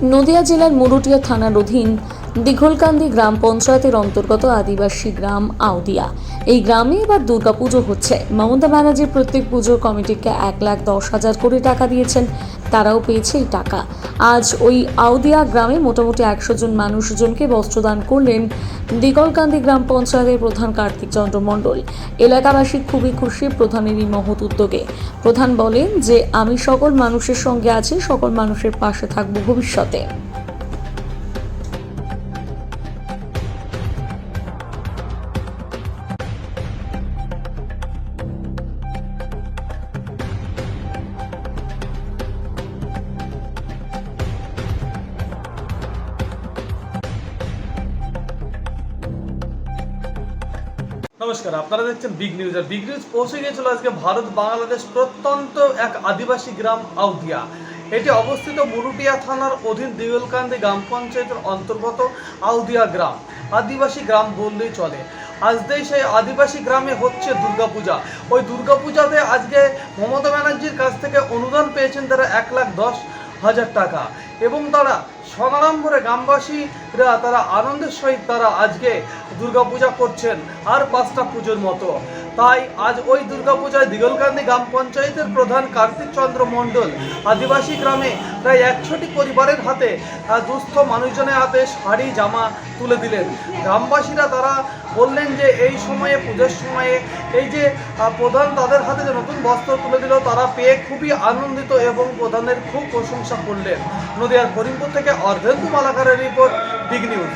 নদিয়া জেলার মুরুটিয়া থানার অধীন দিঘলকান্দি গ্রাম পঞ্চায়েতের অন্তর্গত আদিবাসী গ্রাম আউদিয়া। এই গ্রামে এবার দুর্গাপুজো হচ্ছে। মমতা ব্যানার্জির প্রত্যেক পুজোর কমিটিকে 1,10,000 করে টাকা দিয়েছেন, তারাও পেয়েছে এই টাকা। আজ ওই আউদিয়া গ্রামে মোটামুটি 100 জন মানুষজনকে বস্ত্রদান করলেন দিঘলকান্দি গ্রাম পঞ্চায়েতের প্রধান কার্তিক চন্দ্র মণ্ডল। এলাকাবাসী খুবই খুশি প্রধানের এই মহৎ উদ্যোগে। প্রধান বলেন যে আমি সকল মানুষের সঙ্গে আছি, সকল মানুষের পাশে থাকব ভবিষ্যতে। নমস্কার, আপনারা দেখছেন বিগ নিউজ। আর বিগ নিউজ পৌঁছে গিয়েছিল আজকে ভারত বাংলাদেশ প্রত্যন্ত এক আদিবাসী গ্রাম আউদিয়া। এটি অবস্থিত মুরুটিয়া থানার অধীন দিঘলকান্দি গ্রাম পঞ্চায়েতের অন্তর্গত আউদিয়া গ্রাম। আদিবাসী গ্রাম বললেই চলে। আজকেই সেই আদিবাসী গ্রামে হচ্ছে দুর্গাপূজা। ওই দুর্গাপূজাতে আজকে মমতা ব্যানার্জির কাছ থেকে অনুদান পেয়েছেন তারা 1,10,000 টাকা, এবং তারা সনারম্বরে গ্রামবাসীরা তারা আনন্দের সহিত তারা আজকে দুর্গাপূজা করছেন আর 5টা পুজোর মতো। তাই আজ ওই দুর্গাপূজায় দিঘলকান্দি গ্রাম পঞ্চায়েতের প্রধান কার্তিক চন্দ্র মণ্ডল আদিবাসী গ্রামে প্রায় 100টি পরিবারের হাতে দুস্থ মানুষজনের হাতে শাড়ি জামা তুলে দিলেন। গ্রামবাসীরা তারা বললেন যে এই সময়ে পুজোর সময়ে এই যে প্রধান তাদের হাতে যে নতুন বস্ত্র তুলে দিল তারা পেয়ে খুবই আনন্দিত এবং প্রধানের খুব প্রশংসা করলেন। নদিয়ার করিমপুর থেকে অর্ধেন্দু মালাকারের রিপোর্ট, বিগ নিউজ।